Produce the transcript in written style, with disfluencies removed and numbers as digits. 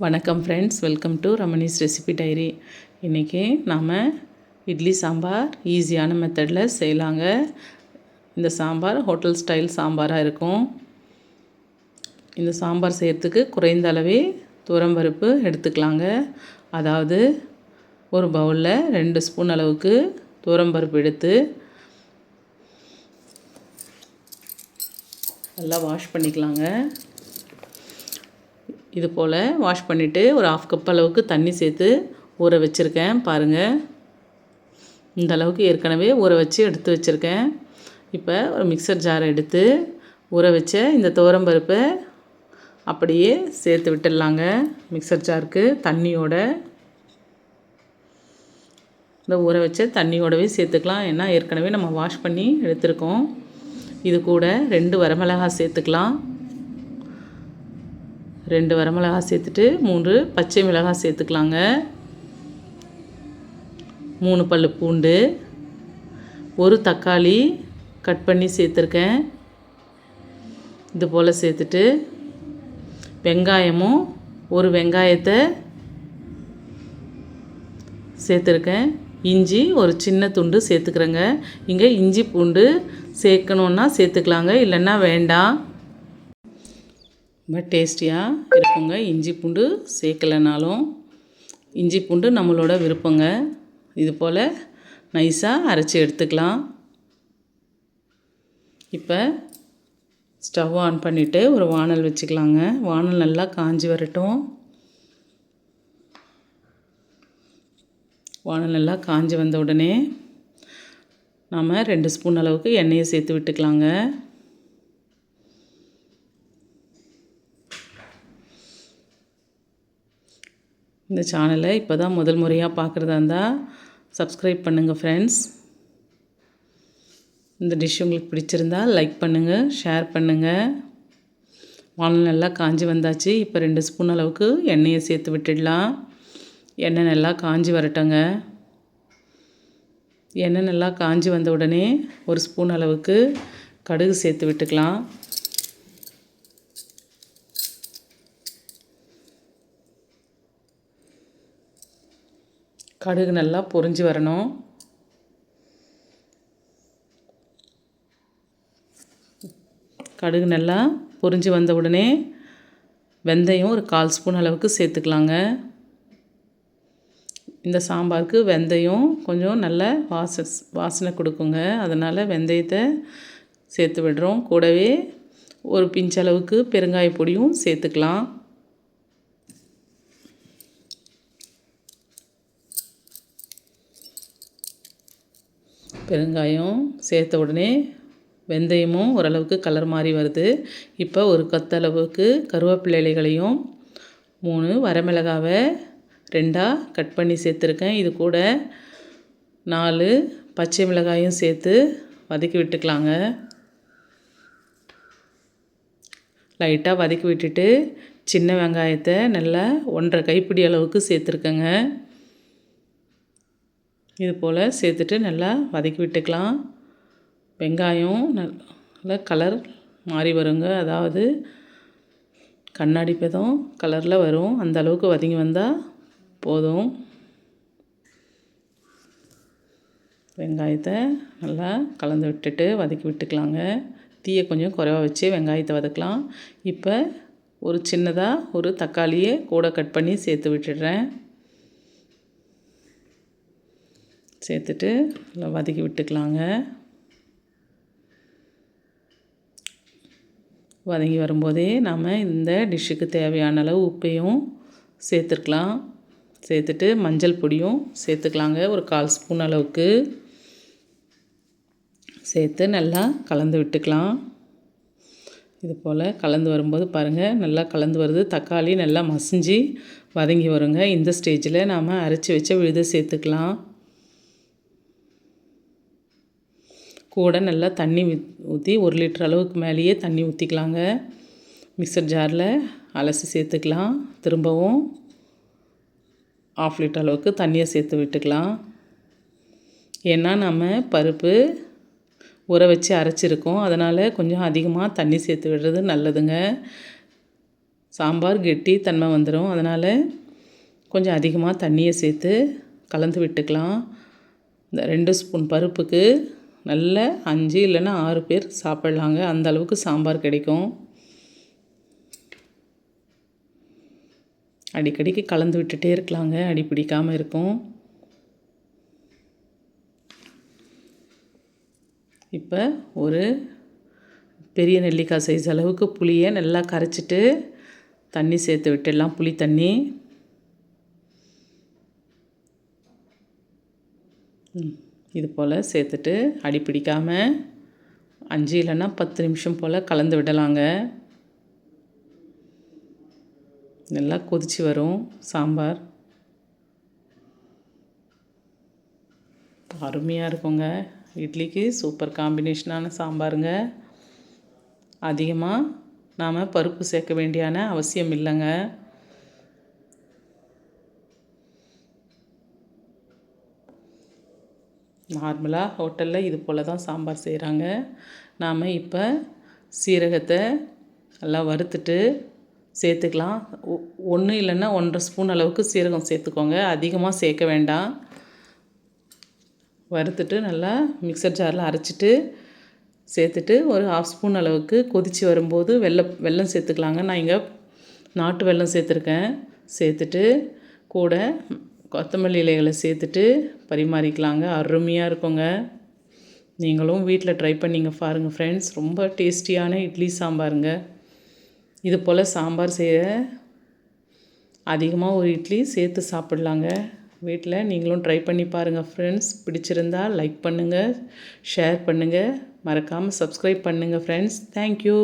வணக்கம் friends, welcome to Ramani's recipe diary. இன்றைக்கி நாம் இட்லி சாம்பார் ஈஸியான மெத்தடில் செய்யலாங்க. இந்த சாம்பார் ஹோட்டல் ஸ்டைல் சாம்பாராக இருக்கும். இந்த சாம்பார் செய்கிறதுக்கு குறைந்த அளவே துவரம்பருப்பு எடுத்துக்கலாங்க. அதாவது ஒரு பவுலில் 2 ஸ்பூன் அளவுக்கு துவரம்பருப்பு எடுத்து நல்லா வாஷ் பண்ணிக்கலாங்க. இது போல் வாஷ் பண்ணிவிட்டு ஒரு 1/2 கப் அளவுக்கு தண்ணி சேர்த்து ஊற வச்சுருக்கேன். பாருங்கள், இந்த அளவுக்கு ஏற்கனவே ஊற வச்சு எடுத்து வச்சுருக்கேன். இப்போ ஒரு மிக்சர் ஜாரை எடுத்து ஊற வச்ச இந்த துவரம்பருப்பை அப்படியே சேர்த்து விட்டுடலாங்க. மிக்சர் ஜாருக்கு தண்ணியோட, இந்த ஊற வச்ச தண்ணியோடவே சேர்த்துக்கலாம். ஏன்னா ஏற்கனவே நம்ம வாஷ் பண்ணி எடுத்துருக்கோம். இது கூட 2 வரமிளகாய் சேர்த்துக்கலாம். 2 வரமிளகாய் சேர்த்துட்டு 3 பச்சை மிளகாய் சேர்த்துக்கலாங்க. 3 பல் பூண்டு, ஒரு தக்காளி கட் பண்ணி சேர்த்துருக்கேன். இது போல் சேர்த்துட்டு வெங்காயமும் ஒரு வெங்காயத்தை சேர்த்துருக்கேன். இஞ்சி ஒரு சின்ன துண்டு சேர்த்துக்கிறேங்க. இங்கே இஞ்சி பூண்டு சேர்க்கணுன்னா சேர்த்துக்கலாங்க, இல்லைன்னா வேண்டாம். ரொம்ப டேஸ்டியாக இருக்குங்க. இஞ்சி பூண்டு சேர்க்கலைனாலும் இஞ்சி பூண்டு நம்மளோட விருப்பங்க. இது போல் நைஸாக அரைச்சி எடுத்துக்கலாம். இப்போ ஸ்டவ் ஆன் பண்ணிவிட்டு ஒரு வானல் வச்சுக்கலாங்க. வானல் நல்லா காஞ்சி வரட்டும். வானல் நல்லா காஞ்சி வந்த உடனே நாம் 2 ஸ்பூன் அளவுக்கு எண்ணெயை சேர்த்து விட்டுக்கலாங்க. இந்த சேனலை இப்போ தான் முதல் முறையாக பார்க்குறதா இருந்தால் சப்ஸ்கிரைப் பண்ணுங்கள் ஃப்ரெண்ட்ஸ். இந்த டிஷ் உங்களுக்கு பிடிச்சிருந்தால் லைக் பண்ணுங்கள், ஷேர் பண்ணுங்கள். வானல் நல்லா காஞ்சி வந்தாச்சு. இப்போ 2 ஸ்பூன் அளவுக்கு எண்ணெயை சேர்த்து விட்டுடலாம். எண்ணெய் நல்லா காஞ்சி வரட்டுங்க. எண்ணெய் நல்லா காஞ்சி வந்த உடனே 1 ஸ்பூன் அளவுக்கு கடுகு சேர்த்து விட்டுக்கலாம். கடுகு நல்லா பொரிஞ்சு வரணும். கடுகு நல்லா பொரிஞ்சு வந்த உடனே வெந்தயம் ஒரு 1/4 ஸ்பூன் அளவுக்கு சேர்த்துக்கலாங்க. இந்த சாம்பாருக்கு வெந்தயம் கொஞ்சம் நல்ல வாசனை கொடுக்குங்க. அதனால் வெந்தயத்தை சேர்த்து விடுறோம். கூடவே ஒரு பிஞ்ச் அளவுக்கு பெருங்காய பொடியும் சேர்த்துக்கலாம். பெருங்காயம் சேர்த்த உடனே வெந்தயமும் ஓரளவுக்கு கலர் மாறி வருது. இப்போ ஒரு கொத்தளவுக்கு கருவேப்பிலை இலைகளையும் 3 வரமிளகாவை 2ஆக கட் பண்ணி சேர்த்துருக்கேன். இது கூட 4 பச்சை மிளகாயும் சேர்த்து வதக்கி விட்டுக்கலாங்க. லைட்டாக வதக்கி விட்டுட்டு சின்ன வெங்காயத்தை நல்லா 1/2 கைப்பிடி அளவுக்கு சேர்த்துருக்கேங்க. இது போல் சேர்த்துட்டு நல்லா வதக்கி விட்டுக்கலாம். வெங்காயம் நல்லா கலர் மாறி வருங்க. அதாவது கண்ணாடி பதம் கலரில் வரும். அந்த அளவுக்கு வதங்கி வந்தால் போதும். வெங்காயத்தை நல்லா கலந்து விட்டுட்டு வதக்கி விட்டுக்கலாங்க. தீயை கொஞ்சம் குறைவா வச்சு வெங்காயத்தை வதக்கலாம். இப்போ ஒரு சின்னதாக ஒரு தக்காளியை கூட கட் பண்ணி சேர்த்து விட்டுடுறேன். சேர்த்துட்டு நல்லா வதக்கி விட்டுக்கலாங்க. வதங்கி வரும்போதே நாம் இந்த டிஷ்ஷுக்கு தேவையான அளவு உப்பையும் சேர்த்துக்கலாம். சேர்த்துட்டு மஞ்சள் பொடியும் சேர்த்துக்கலாங்க. ஒரு 1/4 ஸ்பூன் அளவுக்கு சேர்த்து நல்லா கலந்து விட்டுக்கலாம். இது போல் கலந்து வரும்போது பாருங்கள், நல்லா கலந்து வருது. தக்காளி நல்லா மசிஞ்சு வதங்கி வருங்க. இந்த ஸ்டேஜில் நாம் அரைச்சி வச்ச விழுதை சேர்த்துக்கலாம். கூட நல்லா தண்ணி ஊற்றி 1 லிட்டர் அளவுக்கு மேலேயே தண்ணி ஊற்றிக்கலாங்க. மிக்சர் ஜாரில் அலசி சேர்த்துக்கலாம். திரும்பவும் 1/2 லிட்டர் அளவுக்கு தண்ணியை சேர்த்து விட்டுக்கலாம். ஏன்னா நம்ம பருப்பு ஊற வச்சு அரைச்சிருக்கோம். அதனால் கொஞ்சம் அதிகமாக தண்ணி சேர்த்து விடுறது நல்லதுங்க. சாம்பார் கெட்டி தன்மை வந்துடும். அதனால் கொஞ்சம் அதிகமாக தண்ணியை சேர்த்து கலந்து விட்டுக்கலாம். இந்த 2 ஸ்பூன் பருப்புக்கு நல்ல 5 இல்லைன்னா 6 பேர் சாப்பிட்லாங்க. அந்த அளவுக்கு சாம்பார் கிடைக்கும். அடிக்கடிக்கு கலந்து விட்டுட்டே இருக்கலாங்க, அடி பிடிக்காமல் இருக்கும். இப்போ ஒரு பெரிய நெல்லிக்காய் சைஸ் அளவுக்கு புளியை நல்லா கரைச்சிட்டு தண்ணி சேர்த்து விட்டுடலாம். புளி தண்ணி இது போல் சேர்த்துட்டு அடி பிடிக்காமல் 5 இல்லைன்னா 10 நிமிஷம் போல் கலந்து விடலாங்க. நல்லா கொதித்து வரும் சாம்பார். அருமையாக இருக்குங்க. இட்லிக்கு சூப்பர் காம்பினேஷனான சாம்பாருங்க. அதிகமாக நாம் பருப்பு சேர்க்க வேண்டியான அவசியம் இல்லைங்க. நார்மலாக ஹோட்டலில் இது போல் தான் சாம்பார் செய்கிறாங்க. நாம் இப்போ சீரகத்தை நல்லா வறுத்துட்டு சேர்த்துக்கலாம். 1 இல்லைன்னா 1.5 ஸ்பூன் அளவுக்கு சீரகம் சேர்த்துக்கோங்க. அதிகமாக சேர்க்க வேண்டாம். வறுத்துட்டு நல்லா மிக்சர் ஜாரில் அரைச்சிட்டு சேர்த்துட்டு ஒரு 1/2 ஸ்பூன் அளவுக்கு கொதித்து வரும்போது வெல்லம் சேர்த்துக்கலாங்க. நான் இங்கே நாட்டு வெல்லம் சேர்த்துருக்கேன். சேர்த்துட்டு கூட கொத்தமல்லி இலைகளை சேர்த்துட்டு பரிமாறிக்கலாங்க. அருமையாக இருக்குங்க. நீங்களும் வீட்டில் ட்ரை பண்ணிங்க பாருங்கள் ஃப்ரெண்ட்ஸ். ரொம்ப டேஸ்டியான இட்லி சாம்பாருங்க. இது போல் சாம்பார் செய்ய அதிகமாக ஒரு இட்லி சேர்த்து சாப்பிட்லாங்க. வீட்டில் நீங்களும் ட்ரை பண்ணி பாருங்கள் ஃப்ரெண்ட்ஸ். பிடிச்சிருந்தால் லைக் பண்ணுங்கள், ஷேர் பண்ணுங்கள், மறக்காமல் சப்ஸ்கிரைப் பண்ணுங்கள் ஃப்ரெண்ட்ஸ். தேங்க்யூ.